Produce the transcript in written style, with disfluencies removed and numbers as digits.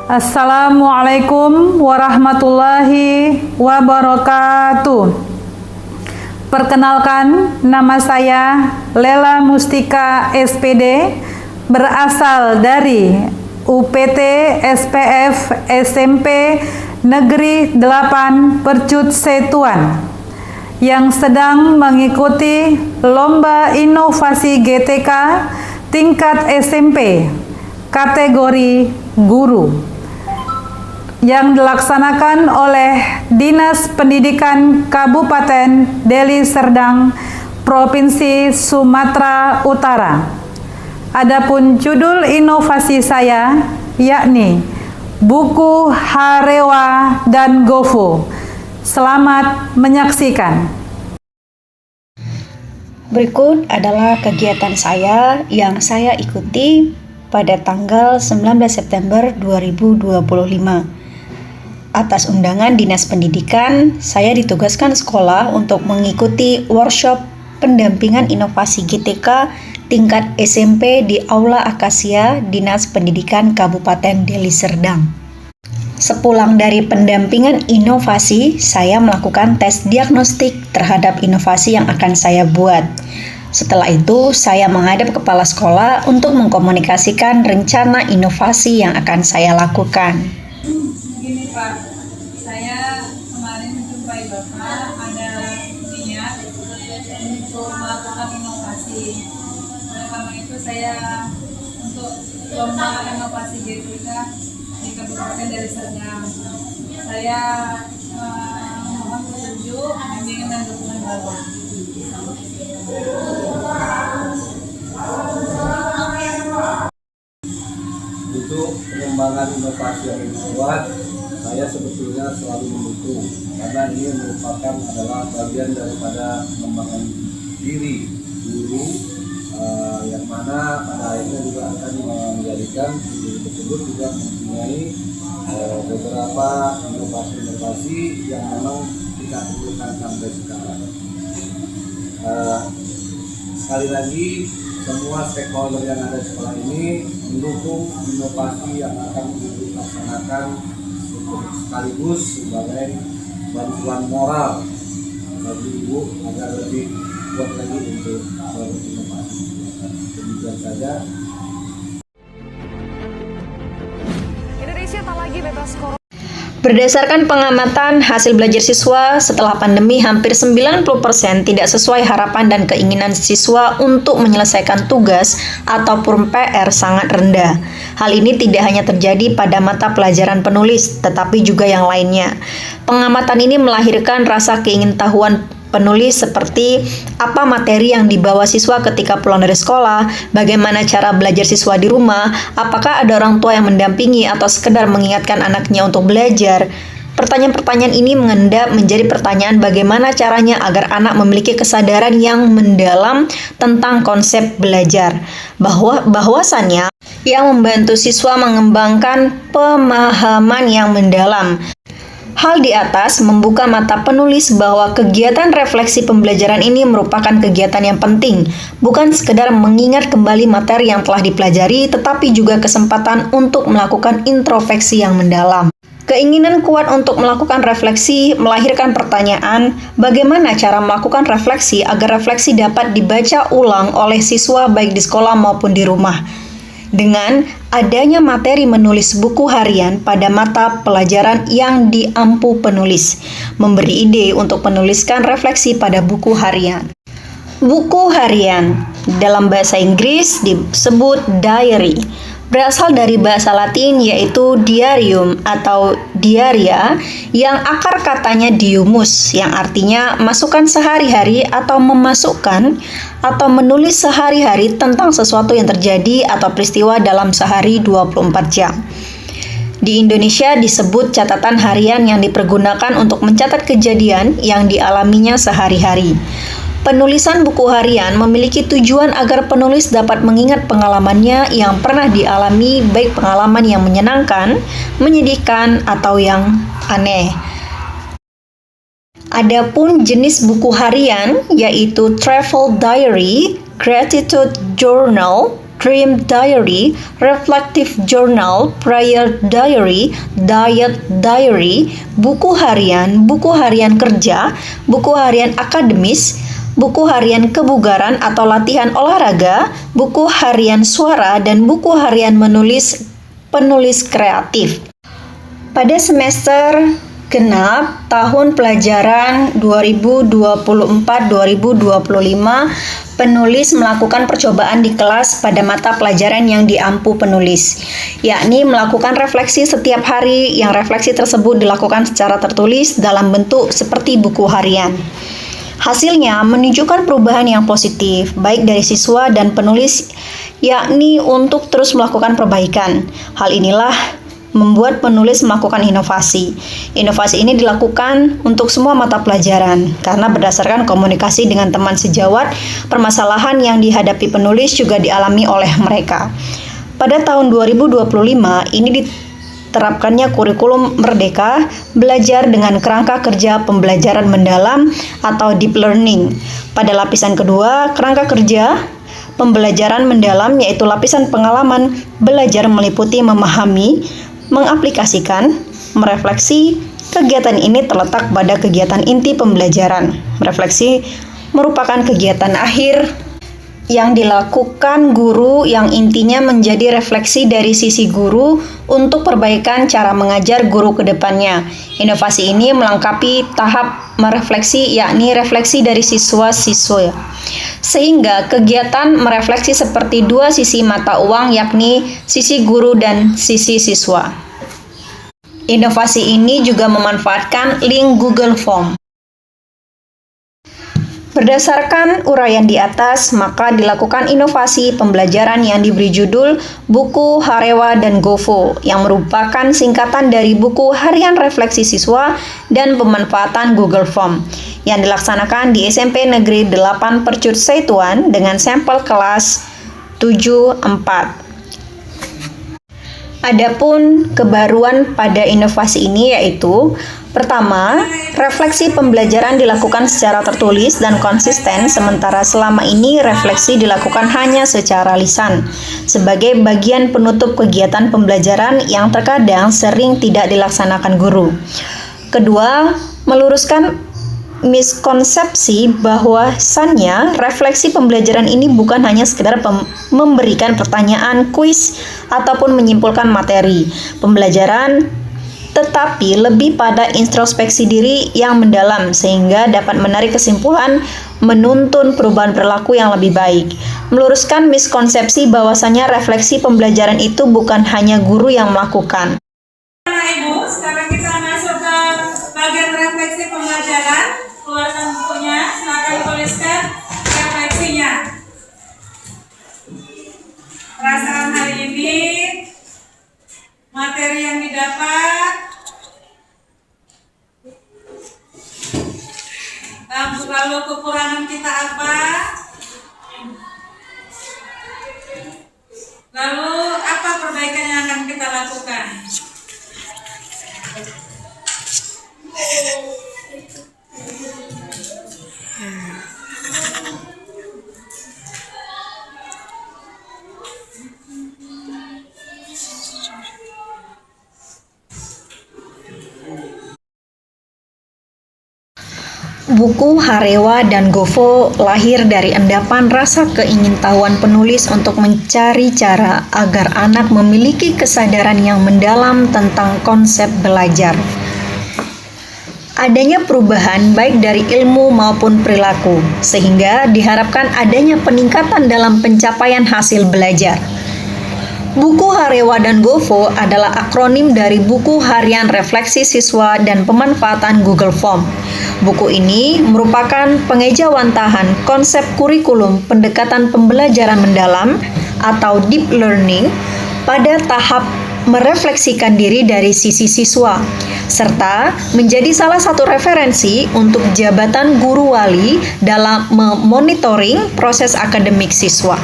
Assalamualaikum warahmatullahi wabarakatuh. Perkenalkan, nama saya Lela Mustika SPD, berasal dari UPT SPF SMP Negeri 8 Percut Setuan, yang sedang mengikuti Lomba Inovasi GTK tingkat SMP kategori guru yang dilaksanakan oleh Dinas Pendidikan Kabupaten Deli Serdang, Provinsi Sumatera Utara. Adapun judul inovasi saya yakni buku Harewa dan Gofo. Selamat menyaksikan. Berikut adalah kegiatan saya yang saya ikuti pada tanggal 19 September 2025. Atas undangan Dinas Pendidikan, saya ditugaskan sekolah untuk mengikuti workshop pendampingan inovasi GTK tingkat SMP di Aula Akasia Dinas Pendidikan Kabupaten Deli Serdang. Sepulang dari pendampingan inovasi, saya melakukan tes diagnostik terhadap inovasi yang akan saya buat. Setelah itu, saya menghadap kepala sekolah untuk mengkomunikasikan rencana inovasi yang akan saya lakukan. Gini Pak, saya kemarin menjumpai Bapak ada niat untuk melakukan inovasi. Oleh karena itu saya untuk lomba inovasi GTK di Kabupaten Deli Serdang, saya mohon petunjuk, bimbingan dan dukungan Bapak. Untuk pengembangan inovasi yang dibuat, saya sebetulnya selalu mendukung, karena ini merupakan adalah bagian daripada pengembangan diri guru, yang mana pada akhirnya juga akan menjadikan guru tersebut juga mempunyai beberapa inovasi-inovasi yang memang tidak diperlukan sampai sekarang. Sekali lagi, semua stakeholder yang ada di sekolah ini mendukung inovasi yang akan dilaksanakan sekaligus sebagai bantuan moral bagi ibu agar lebih kuat lagi untuk berinovasi. Demikian saja. Indonesia tak lagi bebas corona. Berdasarkan pengamatan hasil belajar siswa setelah pandemi, hampir 90% tidak sesuai harapan dan keinginan siswa untuk menyelesaikan tugas ataupun PR sangat rendah. Hal ini tidak hanya terjadi pada mata pelajaran penulis, tetapi juga yang lainnya. Pengamatan ini melahirkan rasa keingintahuan penulis seperti apa materi yang dibawa siswa ketika pulang dari sekolah, bagaimana cara belajar siswa di rumah, apakah ada orang tua yang mendampingi atau sekedar mengingatkan anaknya untuk belajar. Pertanyaan-pertanyaan ini mengendap menjadi pertanyaan bagaimana caranya agar anak memiliki kesadaran yang mendalam tentang konsep belajar. Bahwasannya yang membantu siswa mengembangkan pemahaman yang mendalam. Hal di atas membuka mata penulis bahwa kegiatan refleksi pembelajaran ini merupakan kegiatan yang penting, bukan sekedar mengingat kembali materi yang telah dipelajari, tetapi juga kesempatan untuk melakukan introspeksi yang mendalam. Keinginan kuat untuk melakukan refleksi melahirkan pertanyaan, bagaimana cara melakukan refleksi agar refleksi dapat dibaca ulang oleh siswa baik di sekolah maupun di rumah. Dengan adanya materi menulis buku harian pada mata pelajaran yang diampu penulis, memberi ide untuk menuliskan refleksi pada buku harian. Buku harian dalam bahasa Inggris disebut diary, berasal dari bahasa Latin yaitu diarium atau diaria, yang akar katanya diumus, yang artinya masukkan sehari-hari atau memasukkan atau menulis sehari-hari tentang sesuatu yang terjadi atau peristiwa dalam sehari 24 jam. Di Indonesia disebut catatan harian yang dipergunakan untuk mencatat kejadian yang dialaminya sehari-hari. Penulisan buku harian memiliki tujuan agar penulis dapat mengingat pengalamannya yang pernah dialami, baik pengalaman yang menyenangkan, menyedihkan, atau yang aneh. Adapun jenis buku harian yaitu Travel Diary, Gratitude Journal, Dream Diary, Reflective Journal, Prayer Diary, Diet Diary, buku harian kerja, buku harian akademis, buku harian kebugaran atau latihan olahraga, buku harian suara, dan buku harian penulis kreatif. Pada semester genap tahun pelajaran 2024-2025, penulis melakukan percobaan di kelas pada mata pelajaran yang diampu penulis, yakni melakukan refleksi setiap hari yang refleksi tersebut dilakukan secara tertulis dalam bentuk seperti buku harian. Hasilnya menunjukkan perubahan yang positif, baik dari siswa dan penulis, yakni untuk terus melakukan perbaikan. Hal inilah membuat penulis melakukan inovasi. Inovasi ini dilakukan untuk semua mata pelajaran, karena berdasarkan komunikasi dengan teman sejawat, permasalahan yang dihadapi penulis juga dialami oleh mereka. Pada tahun 2025, ini diterapkannya kurikulum Merdeka, belajar dengan kerangka kerja pembelajaran mendalam atau deep learning. Pada lapisan kedua, kerangka kerja pembelajaran mendalam yaitu lapisan pengalaman belajar meliputi memahami, mengaplikasikan, merefleksi. Kegiatan ini terletak pada kegiatan inti pembelajaran. Refleksi merupakan kegiatan akhir yang dilakukan guru yang intinya menjadi refleksi dari sisi guru untuk perbaikan cara mengajar guru ke depannya. Inovasi ini melengkapi tahap merefleksi, yakni refleksi dari siswa-siswa. Sehingga kegiatan merefleksi seperti dua sisi mata uang, yakni sisi guru dan sisi siswa. Inovasi ini juga memanfaatkan link Google Form. Berdasarkan uraian di atas, maka dilakukan inovasi pembelajaran yang diberi judul Buku Harewa dan Govo, yang merupakan singkatan dari Buku Harian Refleksi Siswa dan Pemanfaatan Google Form, yang dilaksanakan di SMP Negeri 8 Percut Setuan dengan sampel kelas 7-4. Adapun kebaruan pada inovasi ini yaitu: pertama, refleksi pembelajaran dilakukan secara tertulis dan konsisten, sementara selama ini refleksi dilakukan hanya secara lisan, sebagai bagian penutup kegiatan pembelajaran yang terkadang sering tidak dilaksanakan guru. Kedua, meluruskan miskonsepsi bahwasannya refleksi pembelajaran ini bukan hanya sekedar memberikan pertanyaan, kuis, ataupun menyimpulkan materi pembelajaran, tetapi lebih pada introspeksi diri yang mendalam sehingga dapat menarik kesimpulan, menuntun perubahan perilaku yang lebih baik. Meluruskan miskonsepsi bahwasanya refleksi pembelajaran itu bukan hanya guru yang melakukan. Ibu, sekarang kita masuk ke bagian refleksi pembelajaran. Keluarkan bukunya, silakan tuliskan refleksinya. Perasaan hari ini, materi yang didapat, lalu kekurangan kita apa, lalu apa perbaikan yang akan kita lakukan. Buku Harewa dan Govo lahir dari endapan rasa keingintahuan penulis untuk mencari cara agar anak memiliki kesadaran yang mendalam tentang konsep belajar. Adanya perubahan baik dari ilmu maupun perilaku, sehingga diharapkan adanya peningkatan dalam pencapaian hasil belajar. Buku Harewa dan Govo adalah akronim dari Buku Harian Refleksi Siswa dan Pemanfaatan Google Form. Buku ini merupakan pengejawantahan konsep kurikulum pendekatan pembelajaran mendalam atau deep learning pada tahap merefleksikan diri dari sisi siswa, serta menjadi salah satu referensi untuk jabatan guru wali dalam memonitoring proses akademik siswa.